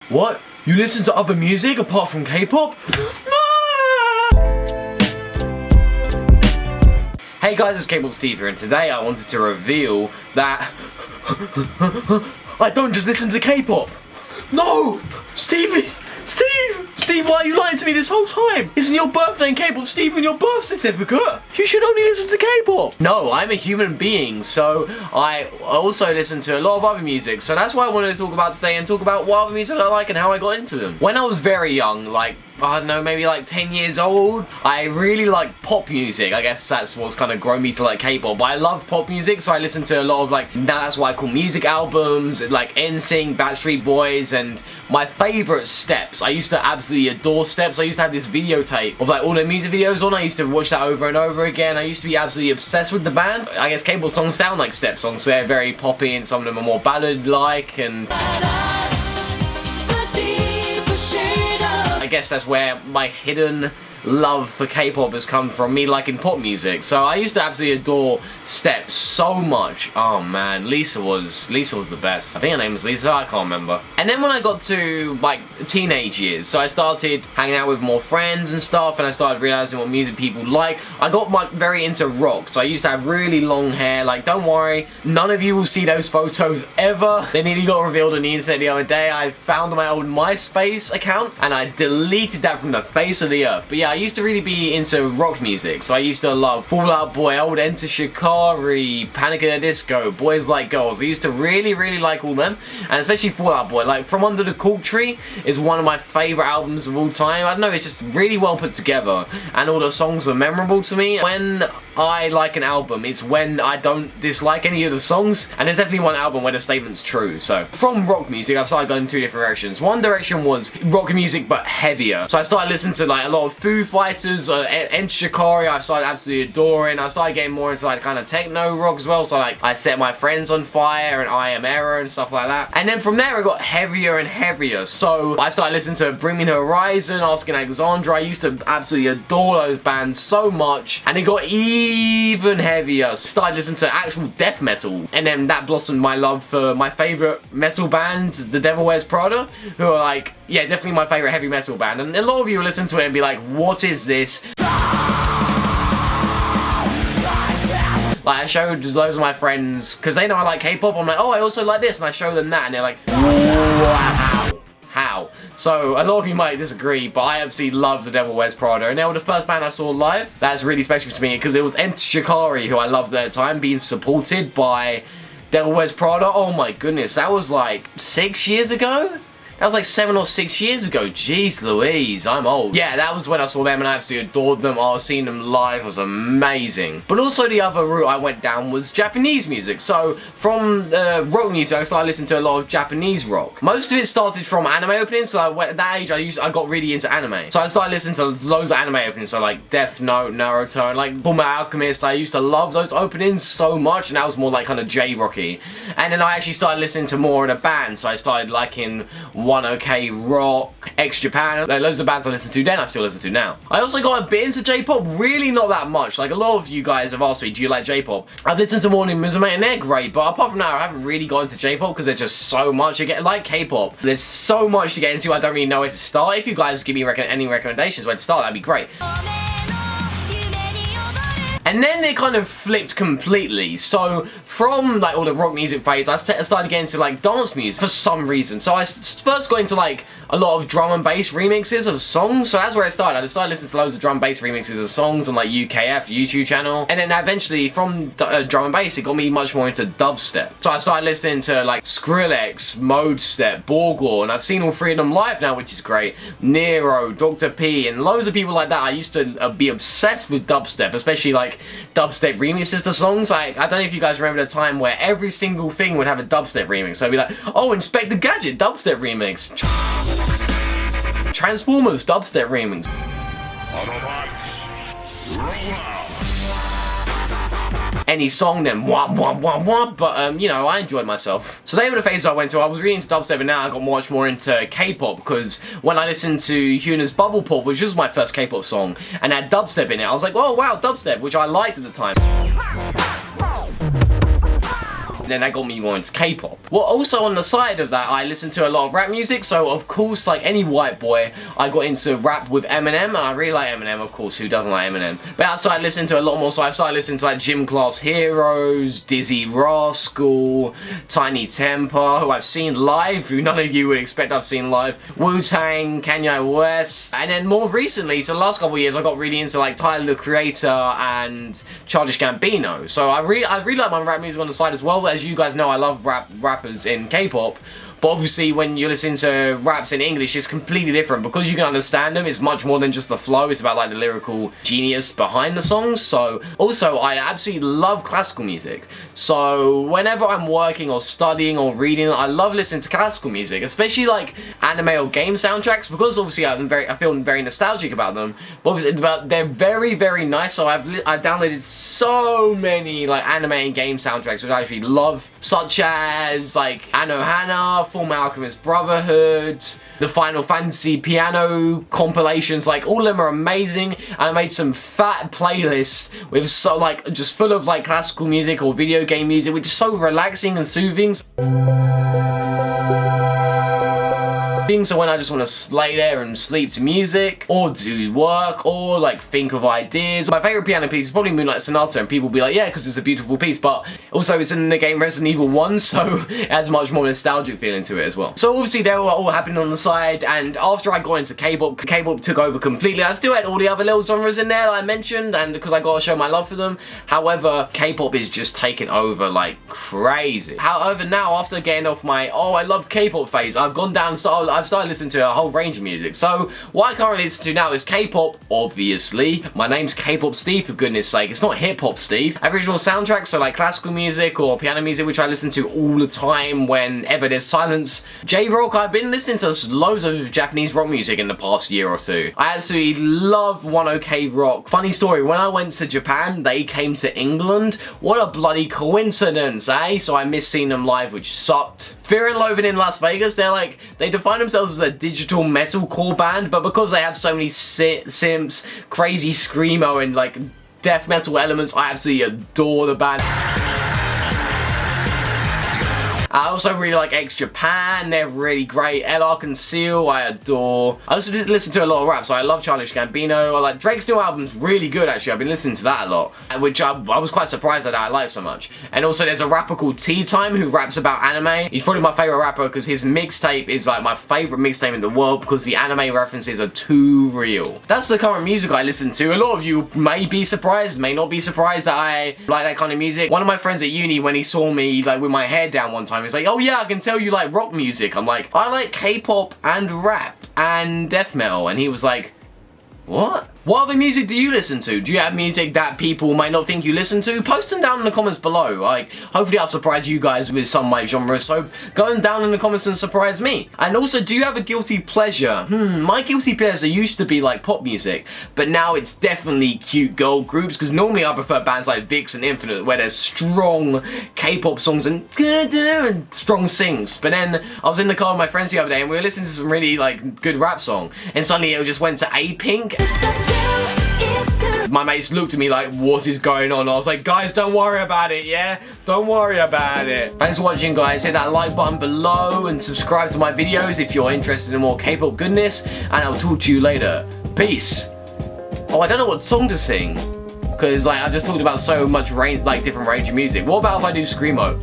What? You listen to other music apart from K-pop? Hey guys, it's KpopSteve here, and today I wanted to reveal that I don't just listen to K-pop. No! Steve, why are you lying to me this whole time? Isn't your birthday in KpopSteve on your birth certificate? You should only listen to K-pop. No, I'm a human being, so I also listen to a lot of other music. So that's why I wanted to talk about today and talk about what other music I like and how I got into them. When I was very young, like, I don't know, maybe like 10 years old, I really liked pop music. I guess that's what's kind of grown me to like K-pop. But I love pop music, so I listen to a lot of like, that's why I call music albums, like Inst, Backstreet Boys, and my favourite Steps. I used to absolutely adore Steps. I used to have this videotape of like all their music videos on. I used to watch that over and over again. I used to be absolutely obsessed with the band. I guess K-pop songs sound like Steps songs. They're very poppy and some of them are more ballad-like, and I guess that's where my hidden love for K-pop has come from, me liking pop music. So I used to absolutely adore Steps so much. Oh man, Lisa was the best. I think her name was Lisa, I can't remember. And then when I got to like teenage years, so I started hanging out with more friends and stuff, and I started realizing what music people like. I got very into rock, so I used to have really long hair. Like, don't worry, none of you will see those photos ever. They nearly got revealed on the internet the other day. I found my old MySpace account and I deleted that from the face of the earth. But yeah, I used to really be into rock music, so I used to love Fall Out Boy, old Enter Shikari, Panic at the Disco, Boys Like Girls. I used to really like all them, and especially Fall Out Boy. Like, From Under the Cork Tree is one of my favourite albums of all time. I don't know, it's just really well put together, and all the songs are memorable to me. When I like an album, it's when I don't dislike any of the songs, and there's definitely one album where the statement's true. So from rock music, I've started going in two different directions. One direction was rock music but heavier, so I started listening to like a lot of Foo Fighters, Enter Shikari. I started absolutely adoring. I started getting more into like kind of techno rock as well, so like I Set My Friends on Fire and I Am Error and stuff like that. And then from there it got heavier and heavier, so I started listening to Bring Me the Horizon, Asking Alexandra. I used to absolutely adore those bands so much, and it got even heavier. Started listening to actual death metal, and then that blossomed my love for my favourite metal band, The Devil Wears Prada, who are like, yeah, definitely my favourite heavy metal band. And a lot of you will listen to it and be like, what is this? Like, I showed loads of my friends, because they know I like K-pop. I'm like, oh, I also like this, and I show them that, and they're like, wow. How? So a lot of you might disagree, but I absolutely love The Devil Wears Prada, and they were the first band I saw live. That's really special to me, because it was Enter Shikari, who I loved at the time, being supported by Devil Wears Prada. Oh my goodness, that was like 6 years ago? That was like 7 or 6 years ago. Jeez Louise, I'm old. Yeah, that was when I saw them and I absolutely adored them. I was seeing them live, it was amazing. But also the other route I went down was Japanese music. So from rock music, I started listening to a lot of Japanese rock. Most of it started from anime openings, so at that age I got really into anime. So I started listening to loads of anime openings, so like Death Note, Naruto, and like Fullmetal Alchemist. I used to love those openings so much, and that was more like kind of J-rocky. And then I actually started listening to more of the bands, so I started liking One OK Rock, X Japan, loads of bands I listened to then, I still listen to now. I also got a bit into J-pop, really not that much. Like, a lot of you guys have asked me, do you like J-pop? I've listened to Morning Musume and they're great, but apart from that, I haven't really got into J-pop because there's just so much to get. Like K-pop, there's so much to get into, I don't really know where to start. If you guys give me any recommendations where to start, that'd be great. And then it kind of flipped completely. So from like all the rock music phase, I started getting into like dance music for some reason. So I first got into like a lot of drum and bass remixes of songs. So that's where it started. I started listening to loads of drum and bass remixes of songs on like UKF YouTube channel. And then eventually from drum and bass, it got me much more into dubstep. So I started listening to like Skrillex, Modestep, Borgor, and I've seen all three of them live now, which is great. Nero, Dr. P, and loads of people like that. I used to be obsessed with dubstep, especially like dubstep remixes to songs. I don't know if you guys remember the time where every single thing would have a dubstep remix. So I'd be like, oh, Inspector Gadget dubstep remix, Transformers dubstep remix. Any song then wah wah wah wah, but you know, I enjoyed myself. So they were the phases I went to. I was really into dubstep, and now I got much more into K-pop, because when I listened to Hyuna's Bubble Pop, which was my first K-pop song, and had dubstep in it, I was like, oh wow, dubstep, which I liked at the time. then that got me more into K-pop. Well, also on the side of that, I listen to a lot of rap music, so of course, like any white boy, I got into rap with Eminem, and I really like Eminem, of course, who doesn't like Eminem? But I started listening to a lot more, so I started listening to like Gym Class Heroes, Dizzy Rascal, Tiny Temper, who I've seen live, who none of you would expect I've seen live, Wu-Tang, Kanye West, and then more recently, so the last couple of years, I got really into like Tyler, the Creator, and Childish Gambino. So I really like my rap music on the side as well. As you guys know, I love rappers in K-pop. But obviously when you listen to raps in English, it's completely different. Because you can understand them, it's much more than just the flow. It's about like the lyrical genius behind the songs. So also, I absolutely love classical music. So whenever I'm working or studying or reading, I love listening to classical music. Especially like anime or game soundtracks. Because obviously I feel very nostalgic about them. But obviously they're very, very nice. So I've downloaded so many like anime and game soundtracks, which I actually love. Such as like Anohana, Fullmetal Alchemist Brotherhood, the Final Fantasy piano compilations, like all of them are amazing. And I made some fat playlists with just full of like classical music or video game music, which is so relaxing and soothing. So when I just want to lay there and sleep to music, or do work, or like think of ideas. My favourite piano piece is probably Moonlight Sonata, and people will be like, yeah, because it's a beautiful piece, but also it's in the game Resident Evil 1, so it has much more nostalgic feeling to it as well. So obviously they were all happening on the side, and after I got into K-pop, K-pop took over completely. I still had all the other little genres in there that I mentioned, and because I got to show my love for them. However, K-pop is just taking over like crazy. However, now after getting off my, oh, I love K-pop phase, I've gone down, I've started listening to a whole range of music. So what I currently listen to now is K-pop, obviously. My name's KpopSteve, for goodness sake. It's not hip-hop-Steve. Original soundtracks, so like classical music or piano music, which I listen to all the time whenever there's silence. J-rock, I've been listening to loads of Japanese rock music in the past year or two. I absolutely love 1OK Rock. Funny story, when I went to Japan, they came to England. What a bloody coincidence, eh? So I missed seeing them live, which sucked. Fear and Loathing in Las Vegas, they define themselves as a digital metalcore band, but because they have so many synths, crazy screamo, and like death metal elements, I absolutely adore the band. I also really like X Japan, they're really great. LR Conceal, I adore. I also listen to a lot of rap, so I love Childish Gambino. I like Drake's new album's really good actually, I've been listening to that a lot, which I was quite surprised that I like so much. And also there's a rapper called Tea Time who raps about anime. He's probably my favourite rapper because his mixtape is like my favourite mixtape in the world because the anime references are too real. That's the current music I listen to. A lot of you may be surprised, may not be surprised that I like that kind of music. One of my friends at uni, when he saw me like with my hair down one time, he's like, oh yeah, I can tell you like rock music. I'm like, I like K-pop and rap and death metal. And he was like, what? What other music do you listen to? Do you have music that people might not think you listen to? Post them down in the comments below. Like, hopefully I've surprised you guys with some of my genres, so go down in the comments and surprise me. And also, do you have a guilty pleasure? My guilty pleasure used to be like pop music, but now it's definitely cute girl groups, because normally I prefer bands like Vix and Infinite, where there's strong K-pop songs and strong sings. But then I was in the car with my friends the other day, and we were listening to some really like good rap song, and suddenly it just went to APink. My mates looked at me like, what is going on? I was like, guys, don't worry about it, yeah? Don't worry about it. Thanks for watching, guys. Hit that like button below and subscribe to my videos if you're interested in more K-pop goodness, and I'll talk to you later. Peace. Oh, I don't know what song to sing, because like I just talked about so much range, like different range of music. What about if I do Screamo?